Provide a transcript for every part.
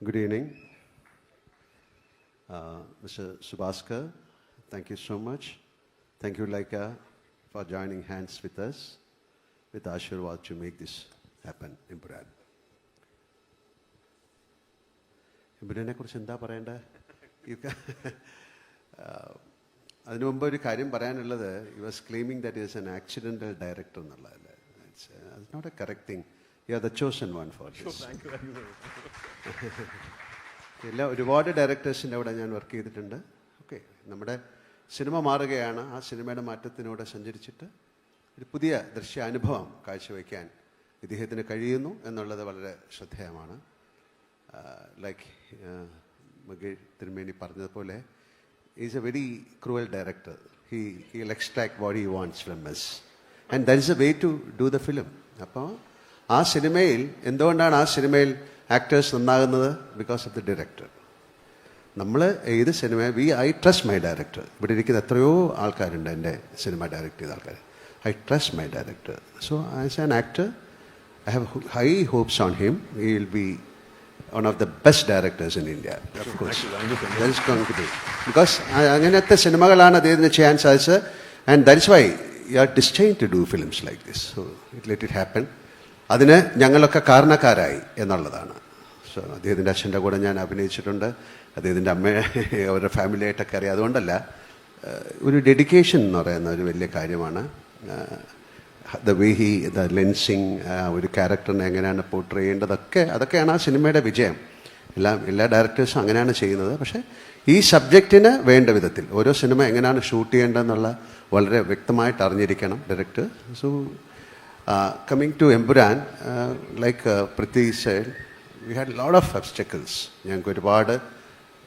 Good evening. Mr. Subhaskar, thank you so much. Thank you, Laika, for joining hands with us, with Ashirwad to make this happen, Impuran. Impuran കുറിച്ച് എന്താ പറയണ്ടേ? അതിനു മുമ്പ് ഒരു കാര്യം പറയാനുള്ളത്, he was claiming that he is an accidental director എന്നുള്ളതല്ലേ. It's not a correct thing. You are the chosen one for this. Thank you very much. ഒരുപാട് ഡയറക്ടേഴ്സിൻ്റെ അവിടെ ഞാൻ വർക്ക് ചെയ്തിട്ടുണ്ട്. ഓക്കെ, നമ്മുടെ സിനിമ മാറുകയാണ്. ആ സിനിമയുടെ മാറ്റത്തിലൂടെ സഞ്ചരിച്ചിട്ട് ഒരു പുതിയ ദൃശ്യാനുഭവം കാഴ്ചവെക്കാൻ ഇദ്ദേഹത്തിന് കഴിയുന്നു എന്നുള്ളത് വളരെ ശ്രദ്ധേയമാണ്. ലൈക്ക് മകേഷ് തിരുമേനി പറഞ്ഞതുപോലെ is A very cruel director. He'll extract what he wants from us. And that is a way to do the film. അപ്പോൾ ആ സിനിമയിൽ എന്തുകൊണ്ടാണ് ആ സിനിമയിൽ ആക്ടേഴ്സ് നന്നാകുന്നത്? Because of the director. നമ്മൾ ഏത് സിനിമ ഐ ട്രസ്റ്റ് മൈ ഡയറക്ടർ. ഇവിടെ ഇരിക്കുന്ന എത്രയോ ആൾക്കാരുണ്ട് എൻ്റെ സിനിമ ഡയറക്റ്റ് ചെയ്ത ആൾക്കാർ. I trust my director. So as an actor I have high hopes on him. He will be one of the best directors in India. Of course that is going to be. Because അങ്ങനത്തെ സിനിമകളാണ് അദ്ദേഹത്തിന് ചെയ്യാൻ സാധിച്ചത്. And that is why you are destined to do films like this. So let it happen. അതിന് ഞങ്ങളൊക്കെ കാരണക്കാരായി എന്നുള്ളതാണ്. So അദ്ദേഹത്തിൻ്റെ അച്ഛൻ്റെ കൂടെ ഞാൻ അഭിനയിച്ചിട്ടുണ്ട്. അദ്ദേഹത്തിൻ്റെ അമ്മയെ അവരുടെ ഫാമിലിയായിട്ടൊക്കെ അറിയാം. അതുകൊണ്ടല്ല, ഒരു ഡെഡിക്കേഷൻ എന്ന് പറയുന്ന ഒരു വലിയ കാര്യമാണ്. ദ വേ ദ ലെൻസിങ്, ഒരു ക്യാരക്ടറിനെ എങ്ങനെയാണ് പോർട്രേ ചെയ്യേണ്ടതൊക്കെ, അതൊക്കെയാണ് ആ സിനിമയുടെ വിജയം. എല്ലാ ഡയറക്ടേഴ്സും അങ്ങനെയാണ് ചെയ്യുന്നത്. പക്ഷേ ഈ സബ്ജക്റ്റിന് വേണ്ട വിധത്തിൽ ഓരോ സിനിമ എങ്ങനെയാണ് ഷൂട്ട് ചെയ്യേണ്ടതെന്നുള്ള വളരെ വ്യക്തമായിട്ട് അറിഞ്ഞിരിക്കണം director. So coming to Empuran, like Priti said, we had a lot of obstacles. ഞങ്ങൾക്ക് ഒരുപാട്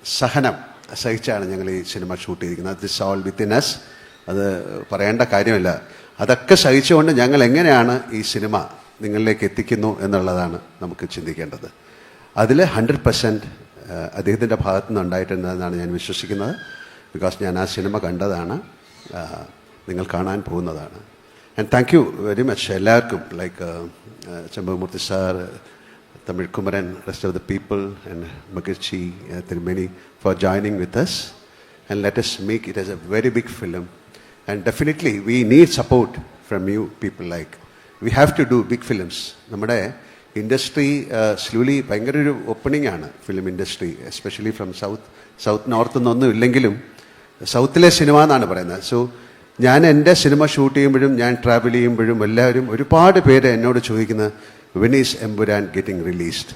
സഹനം സഹിച്ചാണ് ഞങ്ങൾ ഈ സിനിമ ഷൂട്ട് ചെയ്തിരിക്കുന്നത്. This all within us. അത് പറയേണ്ട കാര്യമില്ല. അതൊക്കെ സഹിച്ചുകൊണ്ട് ഞങ്ങൾ എങ്ങനെയാണ് ഈ സിനിമ നിങ്ങളിലേക്ക് എത്തിക്കുന്നു എന്നുള്ളതാണ് നമുക്ക് ചിന്തിക്കേണ്ടത്. അതിൽ 100% അദ്ദേഹത്തിൻ്റെ ഭാഗത്തു നിന്ന് ഉണ്ടായിട്ടുണ്ടെന്നാണ് ഞാൻ വിശ്വസിക്കുന്നത്. ബിക്കോസ് ഞാൻ ആ സിനിമ കണ്ടതാണ്, നിങ്ങൾ കാണാൻ പോകുന്നതാണ്. And thank you very much എല്ലാവർക്കും, like Champamurthy sir, Tamil Kumaran, rest of the people, and Magachi Tirumeni for joining with us. And let us make it as a very big film. And definitely we need support from you people. Like we have to do big films. നമ്മുടെ industry slowly ഭയങ്കര ഒരു opening ആണ്, film industry, especially from south north എന്നൊന്നും ഇല്ലെങ്കിലും സൗത്തിലെ cinema എന്നാണ് പറയുന്നത്. So ഞാൻ എൻ്റെ സിനിമ ഷൂട്ട് ചെയ്യുമ്പോഴും ഞാൻ ട്രാവൽ ചെയ്യുമ്പോഴും എല്ലാവരും ഒരുപാട് പേര് എന്നോട് ചോദിക്കുന്നത്, when is Empuraan getting released?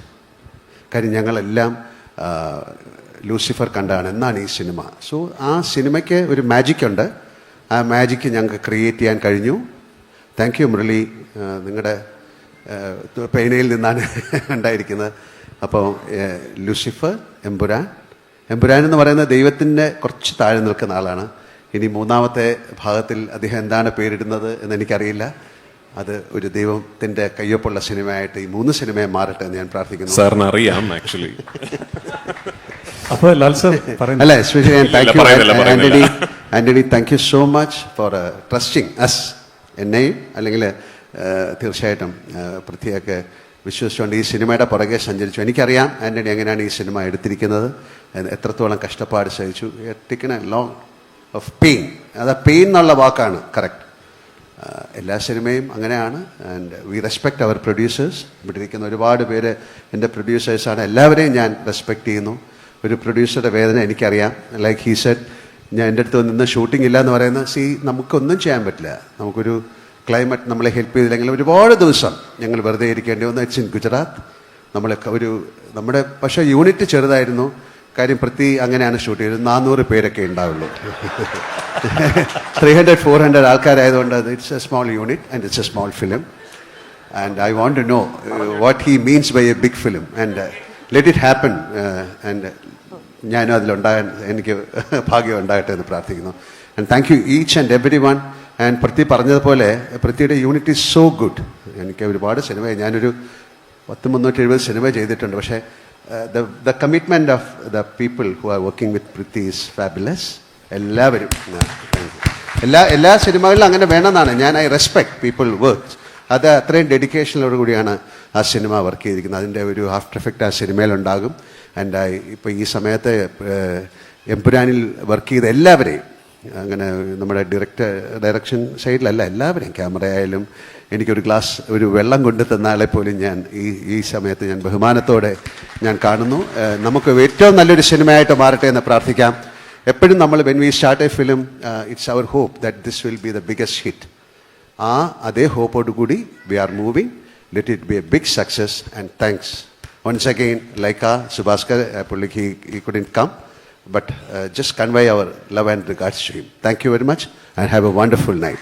കാര്യം ഞങ്ങളെല്ലാം ലൂസിഫർ കണ്ടാണ്, എന്നാണ് ഈ സിനിമ. സോ ആ സിനിമയ്ക്ക് ഒരു മാജിക്കുണ്ട്. ആ മാജിക്ക് ഞങ്ങൾക്ക് ക്രിയേറ്റ് ചെയ്യാൻ കഴിഞ്ഞു. താങ്ക് യു മുരളി, നിങ്ങളുടെ പേനയിൽ നിന്നാണ് ഉണ്ടായിരിക്കുന്നത്. അപ്പോൾ ലൂസിഫർ, എംപുരാൻ എന്ന് പറയുന്നത് ദൈവത്തിൻ്റെ കുറച്ച് താഴെ നിൽക്കുന്ന ആളാണ്. ഇനി മൂന്നാമത്തെ ഭാഗത്തിൽ അദ്ദേഹം എന്താണ് പേരിടുന്നത് എന്നെനിക്കറിയില്ല. അത് ഒരു ദൈവത്തിൻ്റെ കയ്യൊപ്പുള്ള സിനിമയായിട്ട് ഈ 3 സിനിമയെ മാറട്ടെ എന്ന് ഞാൻ പ്രാർത്ഥിക്കുന്നു. സാറിന് അറിയാം ആക്ച്വലി. അല്ല, especially Antony, thank you so much for trusting us. എന്നെയും അല്ലെങ്കിൽ തീർച്ചയായിട്ടും പൃഥ്വിയൊക്കെ വിശ്വസിച്ചുകൊണ്ട് ഈ സിനിമയുടെ പുറകെ സഞ്ചരിച്ചു. എനിക്കറിയാം ആന്റണി എങ്ങനെയാണ് ഈ സിനിമ എടുത്തിരിക്കുന്നത്, എത്രത്തോളം കഷ്ടപ്പാട് സഹിച്ചു. Taken a long of pain. അത് പെയിൻ എന്നുള്ള വാക്കാണ് കറക്റ്റ്. എല്ലാ സിനിമയും അങ്ങനെയാണ്. And we respect our producers. ഇവിടെ ഇരിക്കുന്ന ഒരുപാട് പേര് എൻ്റെ പ്രൊഡ്യൂസേഴ്സാണ്. എല്ലാവരെയും ഞാൻ റെസ്പെക്റ്റ് ചെയ്യുന്നു. ഒരു പ്രൊഡ്യൂസറുടെ വേദന എനിക്കറിയാം. ലൈക്ക് ഹീ സെഡ്, ഞാൻ എൻ്റെ അടുത്ത് നിന്ന് ഷൂട്ടിംഗ് ഇല്ല എന്ന് പറയുന്നത്, നമുക്കൊന്നും ചെയ്യാൻ പറ്റില്ല. നമുക്കൊരു ക്ലൈമറ്റ് നമ്മളെ ഹെൽപ്പ് ചെയ്തില്ലെങ്കിൽ ഒരുപാട് ദിവസം ഞങ്ങൾ വെറുതെ ഇരിക്കേണ്ടി വന്നു. It's in Gujarat. നമ്മുടെ പക്ഷേ യൂണിറ്റ് ചെറുതായിരുന്നു. കാര്യം പൃഥ്വി അങ്ങനെയാണ് ഷൂട്ട് ചെയ്തത്. 400 പേരൊക്കെ ഉണ്ടാവുള്ളൂ. 300-400 ആൾക്കാരായതുകൊണ്ട് it's a small unit and it's a small film. And I want to know what he means by a big film and let it happen. And ഞാനും അതിലുണ്ടാകാൻ എനിക്ക് ഭാഗ്യം ഉണ്ടാകട്ടെ എന്ന് പ്രാർത്ഥിക്കുന്നു. And thank you each and every one. And Prithvi പറഞ്ഞതുപോലെ പൃഥ്വിയുടെ unit is so good. എനിക്ക് ഒരുപാട് സിനിമ, ഞാനൊരു 370 സിനിമ ചെയ്തിട്ടുണ്ട്. പക്ഷേ the commitment of the people who are working with Priti is fabulous. എല്ലാവരും എല്ലാ സിനിമകളിലും അങ്ങനെ വേണമെന്നാണ്. I respect people work. അത് അത്രയും ഡെഡിക്കേഷനോട് കൂടിയാണ് ആ സിനിമ വർക്ക് ചെയ്തിരിക്കുന്നത്. അതിൻ്റെ ഒരു ആഫ്റ്റർ എഫക്റ്റ് ആ സിനിമയിലുണ്ടാകും. ആൻഡ് ഇപ്പോൾ ഈ സമയത്ത് എമ്പുരാനിൽ വർക്ക് ചെയ്ത എല്ലാവരെയും, അങ്ങനെ നമ്മുടെ ഡയറക്ഷൻ സൈഡിലല്ല, എല്ലാവരെയും, ക്യാമറ ആയാലും എനിക്കൊരു ഗ്ലാസ് ഒരു വെള്ളം കൊണ്ടു തന്നാളെ പോലും ഞാൻ ഈ സമയത്ത് ഞാൻ ബഹുമാനത്തോടെ ഞാൻ കാണുന്നു. നമുക്ക് ഏറ്റവും നല്ലൊരു സിനിമയായിട്ട് മാറട്ടെ എന്ന് പ്രാർത്ഥിക്കാം. എപ്പോഴും നമ്മൾ when we start a film, it's our hope that this will be the biggest hit. അതേ ഹോപ്പോട് കൂടി we are moving. Let it be a big success and thanks once again. Laika Subhaskar, പുള്ളിക്ക് he couldn't come, but just convey our love and regards to him. Thank you very much and have a wonderful night.